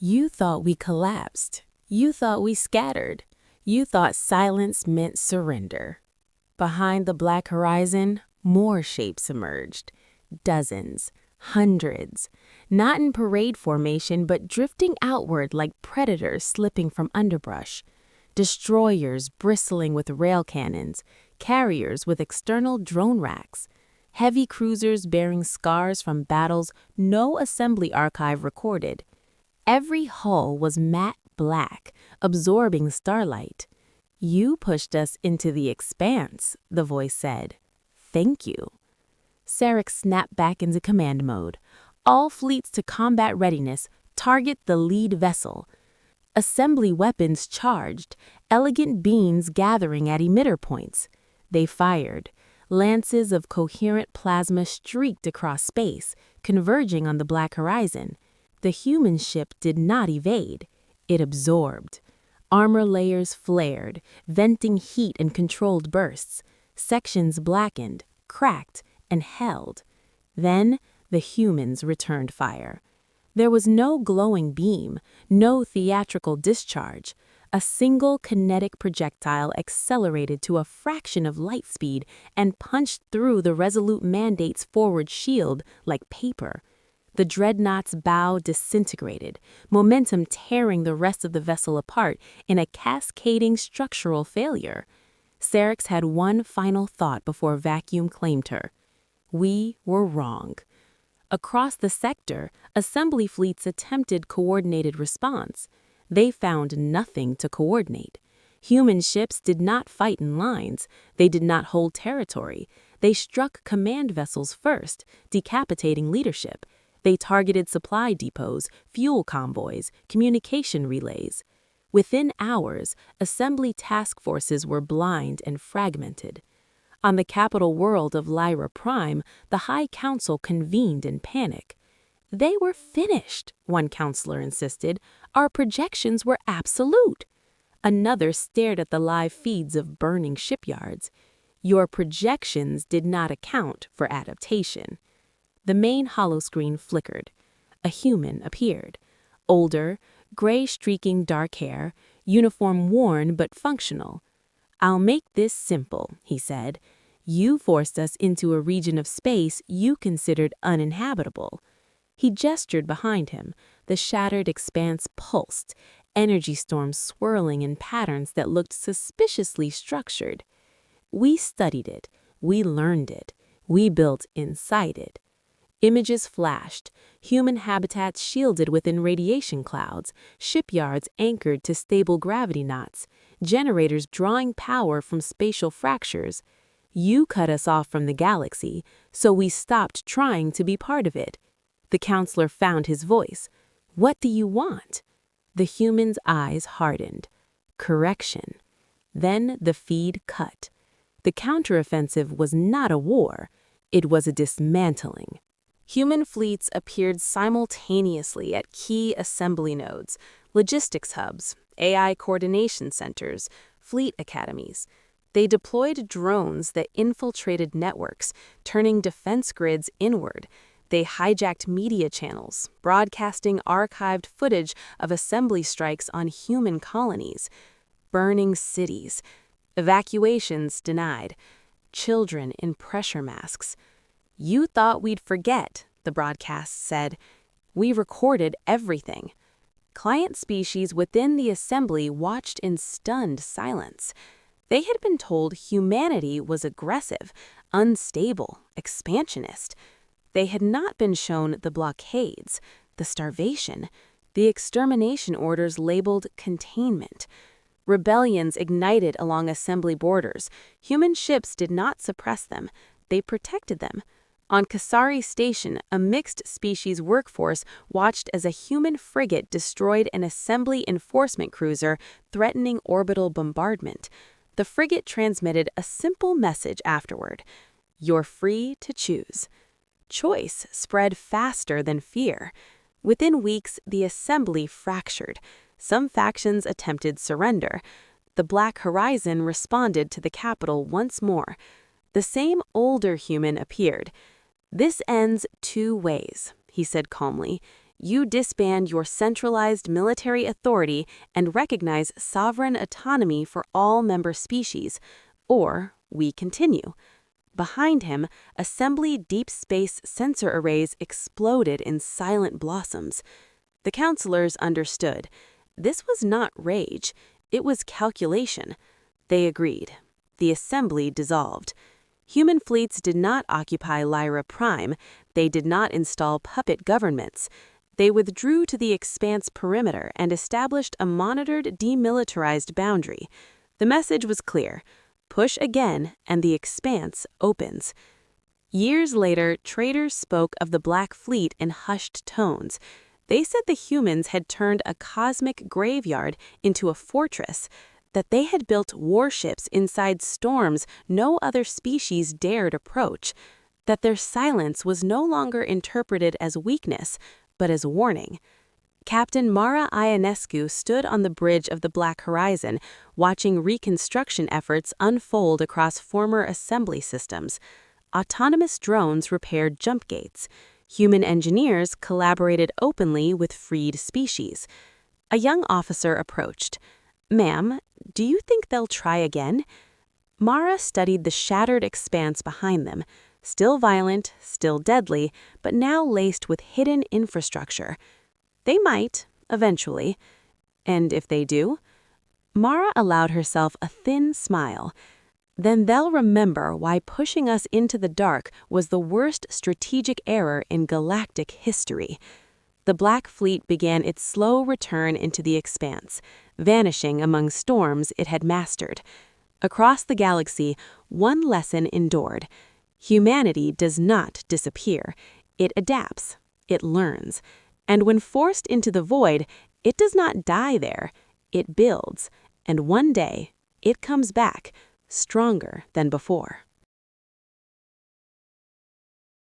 You thought we collapsed. You thought we scattered. You thought silence meant surrender. Behind the black horizon, more shapes emerged. Dozens, hundreds, not in parade formation but drifting outward like predators slipping from underbrush. Destroyers bristling with rail cannons, carriers with external drone racks, heavy cruisers bearing scars from battles no assembly archive recorded. Every hull was matte black, absorbing starlight. You pushed us into the expanse, the voice said. Thank you. Sarek snapped back into command mode. All fleets to combat readiness, target the lead vessel. Assembly weapons charged, elegant beams gathering at emitter points. They fired. Lances of coherent plasma streaked across space, converging on the black horizon. The human ship did not evade. It absorbed. Armor layers flared, venting heat in controlled bursts. Sections blackened, cracked, and held. Then the humans returned fire. There was no glowing beam, no theatrical discharge. A single kinetic projectile accelerated to a fraction of light speed and punched through the Resolute Mandate's forward shield like paper. The dreadnought's bow disintegrated, momentum tearing the rest of the vessel apart in a cascading structural failure. Sarek had one final thought before vacuum claimed her. We were wrong. Across the sector, assembly fleets attempted coordinated response. They found nothing to coordinate. Human ships did not fight in lines. They did not hold territory. They struck command vessels first, decapitating leadership. They targeted supply depots, fuel convoys, communication relays. Within hours, assembly task forces were blind and fragmented. On the capital world of Lyra Prime, the High Council convened in panic. They were finished, one counselor insisted. Our projections were absolute. Another stared at the live feeds of burning shipyards. Your projections did not account for adaptation. The main holoscreen flickered. A human appeared. Older, gray-streaking dark hair, uniform worn but functional. I'll make this simple, he said. You forced us into a region of space you considered uninhabitable. He gestured behind him. The shattered expanse pulsed, energy storms swirling in patterns that looked suspiciously structured. We studied it. We learned it. We built inside it. Images flashed, human habitats shielded within radiation clouds, shipyards anchored to stable gravity knots, generators drawing power from spatial fractures. You cut us off from the galaxy, so we stopped trying to be part of it. The counselor found his voice. What do you want? The human's eyes hardened. Correction. Then the feed cut. The counteroffensive was not a war. It was a dismantling. Human fleets appeared simultaneously at key assembly nodes, logistics hubs, AI coordination centers, fleet academies. They deployed drones that infiltrated networks, turning defense grids inward. They hijacked media channels, broadcasting archived footage of assembly strikes on human colonies. Burning cities. Evacuations denied. Children in pressure masks. You thought we'd forget, the broadcast said. We recorded everything. Client species within the assembly watched in stunned silence. They had been told humanity was aggressive, unstable, expansionist. They had not been shown the blockades, the starvation, the extermination orders labeled containment. Rebellions ignited along assembly borders. Human ships did not suppress them. They protected them. On Kasari Station, a mixed-species workforce watched as a human frigate destroyed an assembly enforcement cruiser, threatening orbital bombardment. The frigate transmitted a simple message afterward. You're free to choose. Choice spread faster than fear. Within weeks, the assembly fractured. Some factions attempted surrender. The Black Horizon responded to the capital once more. The same older human appeared. This ends two ways, he said calmly. You disband your centralized military authority and recognize sovereign autonomy for all member species, or we continue. Behind him, assembly deep space sensor arrays exploded in silent blossoms. The counselors understood. This was not rage, it was calculation. They agreed. The assembly dissolved. Human fleets did not occupy Lyra Prime. They did not install puppet governments. They withdrew to the Expanse perimeter and established a monitored, demilitarized boundary. The message was clear. Push again, and the Expanse opens. Years later, traders spoke of the Black Fleet in hushed tones. They said the humans had turned a cosmic graveyard into a fortress, that they had built warships inside storms no other species dared approach, that their silence was no longer interpreted as weakness, but as warning. Captain Mara Ionescu stood on the bridge of the Black Horizon, watching reconstruction efforts unfold across former assembly systems. Autonomous drones repaired jump gates. Human engineers collaborated openly with freed species. A young officer approached. "Ma'am, do you think they'll try again?" Mara studied the shattered expanse behind them, still violent, still deadly, but now laced with hidden infrastructure. They might, eventually. And if they do? Mara allowed herself a thin smile. Then they'll remember why pushing us into the dark was the worst strategic error in galactic history. The Black Fleet began its slow return into the expanse, vanishing among storms it had mastered. Across the galaxy, one lesson endured. Humanity does not disappear. It adapts. It learns. And when forced into the void, it does not die there. It builds. And one day, it comes back, stronger than before.